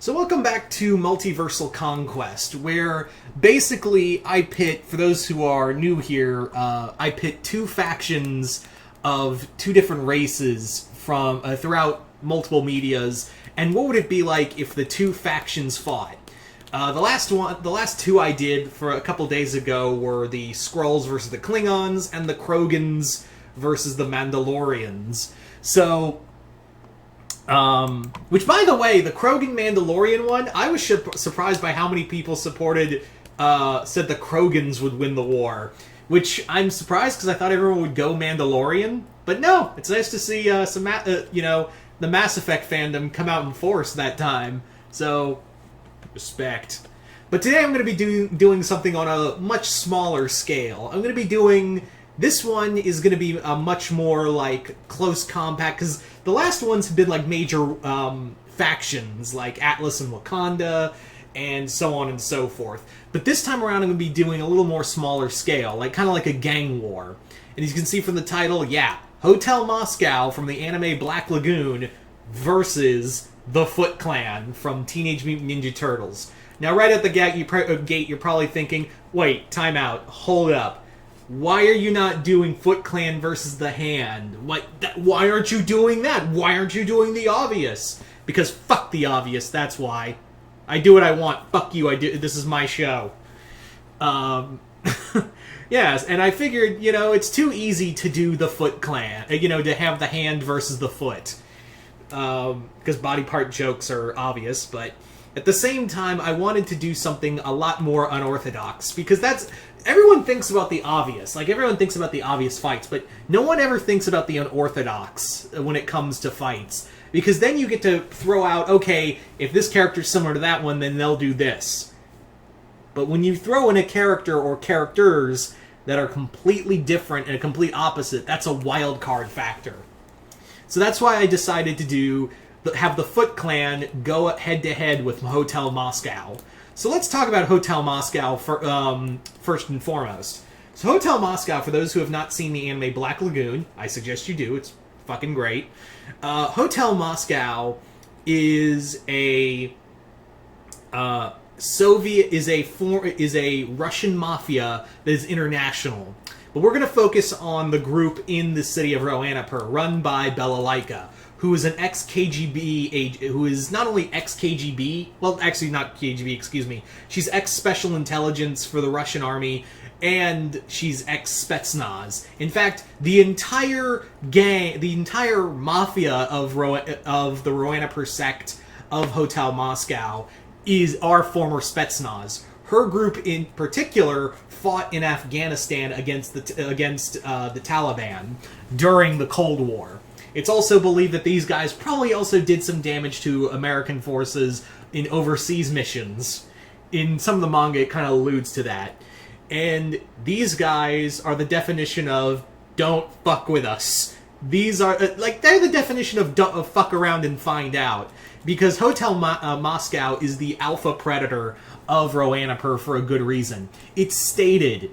So welcome back to Multiversal Conquest, where basically I pit, for those who are new here, I pit two factions of two different races from throughout multiple medias, and what would it be like if the two factions fought? The last two I did for a couple days ago were the Skrulls versus the Klingons, and the Krogans versus the Mandalorians. So, which, by the way, the Krogan Mandalorian one, I was surprised by how many people said the Krogans would win the war. Which I'm surprised, because I thought everyone would go Mandalorian. But no, it's nice to see the Mass Effect fandom come out in force that time. So, respect. But today I'm going to be doing something on a much smaller scale. I'm going to be doing... This one is going to be a much more, close compact, because the last ones have been, major factions, like Atlas and Wakanda, and so on and so forth. But this time around I'm going to be doing a little more smaller scale, kind of like a gang war. And as you can see from the title, yeah, Hotel Moscow from the anime Black Lagoon versus the Foot Clan from Teenage Mutant Ninja Turtles. Now, right at the gate, you're probably thinking, wait, time out, hold up. Why are you not doing Foot Clan versus the Hand? Why aren't you doing that? Why aren't you doing the obvious? Because fuck the obvious, that's why. I do what I want. Fuck you, this is my show. Yes, and I figured, it's too easy to do the Foot Clan. To have the hand versus the foot. Because body part jokes are obvious, but... At the same time, I wanted to do something a lot more unorthodox, because everyone thinks about the obvious. Everyone thinks about the obvious fights, but no one ever thinks about the unorthodox when it comes to fights. Because then you get to throw out, okay, if this character's similar to that one, then they'll do this. But when you throw in a character or characters that are completely different and a complete opposite, that's a wild card factor. So that's why I decided to have the Foot Clan go head-to-head with Hotel Moscow. So let's talk about Hotel Moscow first and foremost. So Hotel Moscow, for those who have not seen the anime Black Lagoon, I suggest you do, it's fucking great. Hotel Moscow is a Russian mafia that is international. But we're going to focus on the group in the city of Roanapur, run by Balalaika, who is an ex-KGB agent, who is not only ex-KGB, well, actually not KGB, excuse me, she's ex-Special Intelligence for the Russian Army, and she's ex-Spetsnaz. In fact, the entire mafia of the Roanapur sect of Hotel Moscow are former Spetsnaz. Her group in particular fought in Afghanistan against the Taliban during the Cold War. It's also believed that these guys probably also did some damage to American forces in overseas missions. In some of the manga, it kind of alludes to that. And these guys are the definition of don't fuck with us. These are, they're the definition of fuck around and find out. Because Hotel Moscow is the alpha predator of Roanapur for a good reason. It's stated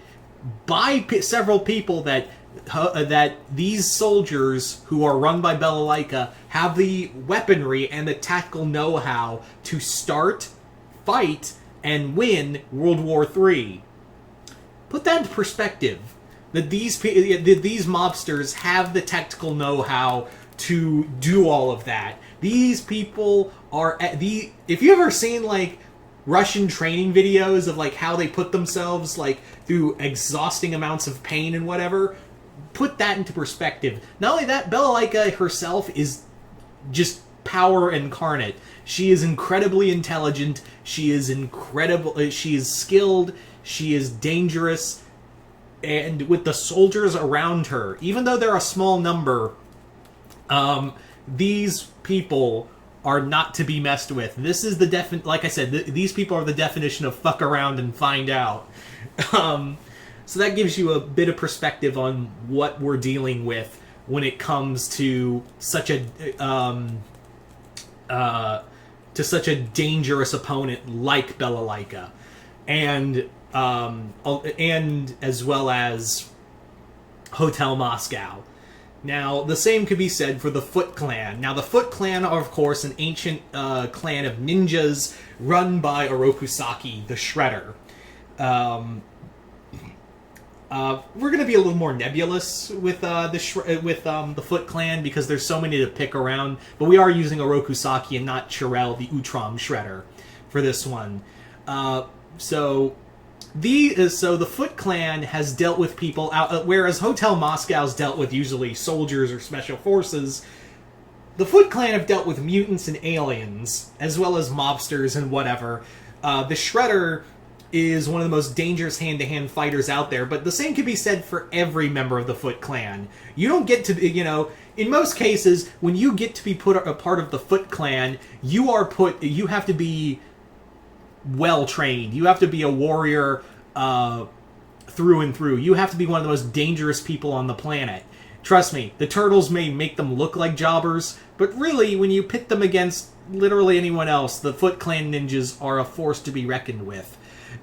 by several people that these soldiers, who are run by Balalaika, have the weaponry and the tactical know-how to start, fight, and win World War III. Put that into perspective. That these mobsters have the tactical know-how to do all of that. These people are... If you've ever seen, Russian training videos of, how they put themselves, through exhausting amounts of pain and whatever... Put that into perspective. Not only that, Balalaika herself is just power incarnate. She is incredibly intelligent. She is incredible. She is skilled. She is dangerous. And with the soldiers around her, even though they're a small number, these people are not to be messed with. This is like I said, these people are the definition of fuck around and find out. So that gives you a bit of perspective on what we're dealing with when it comes to such a dangerous opponent like Balalaika, and as well as Hotel Moscow. Now, the same could be said for the Foot Clan. Now, the Foot Clan are, of course, an ancient clan of ninjas run by Orokusaki, the Shredder. We're going to be a little more nebulous with the Foot Clan because there's so many to pick around, but we are using Orokusaki and not Chirel, the Utrom Shredder, for this one. So the Foot Clan has dealt with people out, whereas Hotel Moscow's dealt with usually soldiers or special forces. The Foot Clan have dealt with mutants and aliens, as well as mobsters and whatever. The Shredder is one of the most dangerous hand-to-hand fighters out there, but the same can be said for every member of the Foot Clan. You don't get to, in most cases, when you get to be put a part of the Foot Clan, you have to be well-trained. You have to be a warrior through and through. You have to be one of the most dangerous people on the planet. Trust me, the Turtles may make them look like jobbers, but really, when you pit them against literally anyone else, the Foot Clan ninjas are a force to be reckoned with.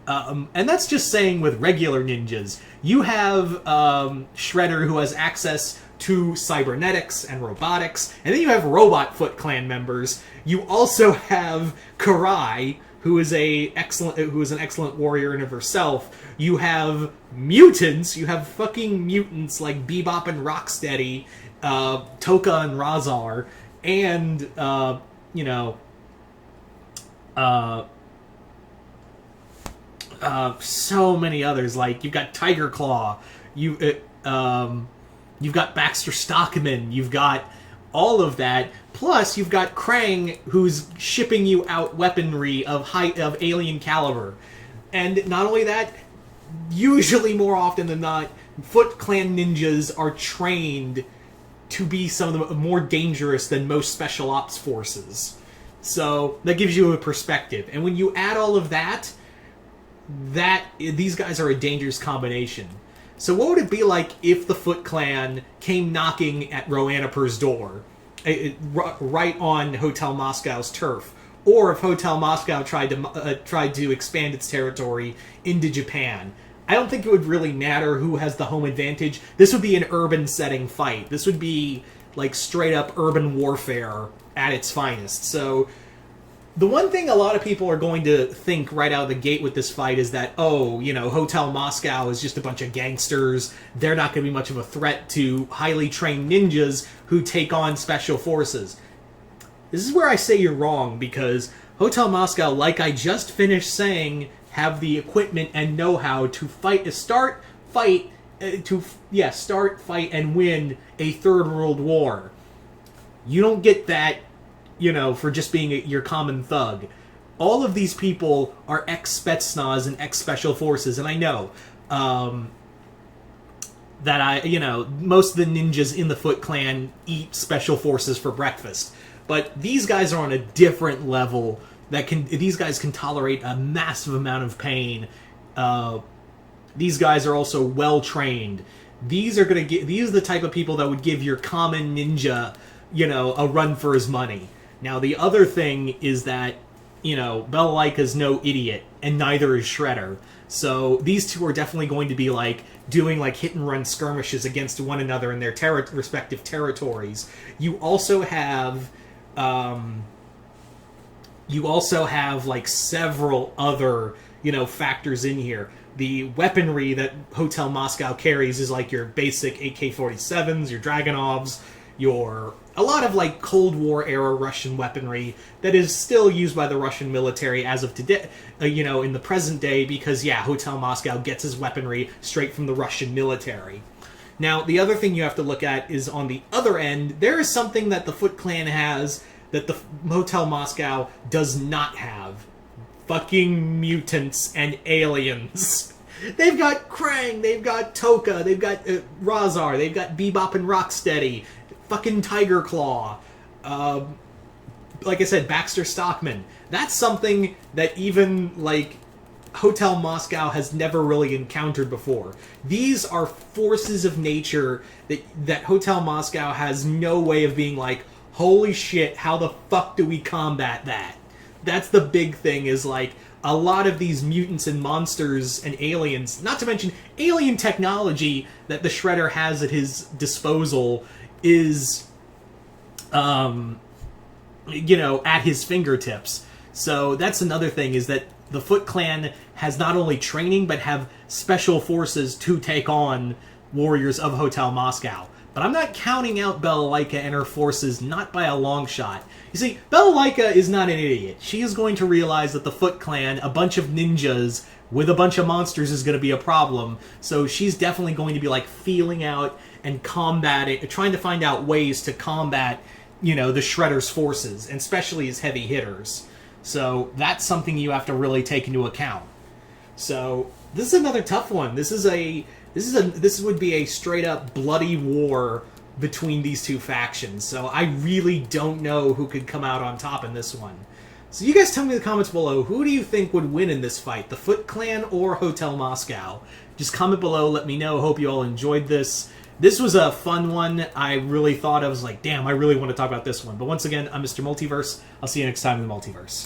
And that's just saying with regular ninjas. You have Shredder, who has access to cybernetics and robotics, and then you have robot Foot Clan members. You also have Karai, who is an excellent warrior in of herself. You have mutants. You have fucking mutants like Bebop and Rocksteady, Toka and Razar, and so many others. Like, you've got Tiger Claw, you've got Baxter Stockman, you've got all of that. Plus, you've got Krang, who's shipping you out weaponry of alien caliber. And not only that, usually more often than not, Foot Clan ninjas are trained to be some of the more dangerous than most special ops forces. So that gives you a perspective. And when you add all of that, these guys are a dangerous combination. So what would it be like if the Foot Clan came knocking at Roanapur's door, right on Hotel Moscow's turf, or if Hotel Moscow tried to expand its territory into Japan? I don't think it would really matter who has the home advantage. This would be an urban setting fight. This would be like straight up urban warfare at its finest. So the one thing a lot of people are going to think right out of the gate with this fight is that, Hotel Moscow is just a bunch of gangsters. They're not going to be much of a threat to highly trained ninjas who take on special forces. This is where I say you're wrong, because Hotel Moscow, like I just finished saying, have the equipment and know-how to start, fight, and win a third world war. You don't get that, for just being your common thug. All of these people are ex-Spetsnaz and ex-Special Forces, and I know that most of the ninjas in the Foot Clan eat Special Forces for breakfast. But these guys are on a different level. These guys can tolerate a massive amount of pain. These guys are also well-trained. These are the type of people that would give your common ninja, a run for his money. Now, the other thing is that, Balalaika's no idiot, and neither is Shredder. So these two are definitely going to be, doing, hit-and-run skirmishes against one another in their respective territories. You also have, several other, factors in here. The weaponry that Hotel Moscow carries is, your basic AK-47s, your Dragunovs, a lot of Cold War era Russian weaponry that is still used by the Russian military as of today, in the present day, because Hotel Moscow gets his weaponry straight from the Russian military. Now, the other thing you have to look at is on the other end, there is something that the Foot Clan has that the Hotel Moscow does not have. Fucking mutants and aliens. They've got Krang, they've got Toka, they've got Razar, they've got Bebop and Rocksteady, fucking Tiger Claw, like I said, Baxter Stockman. That's something that even, Hotel Moscow has never really encountered before. These are forces of nature that Hotel Moscow has no way of being holy shit, how the fuck do we combat that? That's the big thing, is, a lot of these mutants and monsters and aliens, not to mention alien technology that the Shredder has at his disposal, is, at his fingertips. So that's another thing, is that the Foot Clan has not only training, but have special forces to take on warriors of Hotel Moscow. But I'm not counting out Balalaika and her forces, not by a long shot. You see, Balalaika is not an idiot. She is going to realize that the Foot Clan, a bunch of ninjas with a bunch of monsters, is going to be a problem. So she's definitely going to be, like, feeling out and combating, trying to find out ways to combat, the Shredder's forces, and especially his heavy hitters. So that's something you have to really take into account. So this is another tough one. This would be a straight up bloody war between these two factions. So I really don't know who could come out on top in this one. So you guys tell me in the comments below, who do you think would win in this fight? The Foot Clan or Hotel Moscow? Just comment below, let me know. Hope you all enjoyed this. This was a fun one. I really thought, I was like, damn, I really want to talk about this one. But once again, I'm Mr. Multiverse. I'll see you next time in the Multiverse.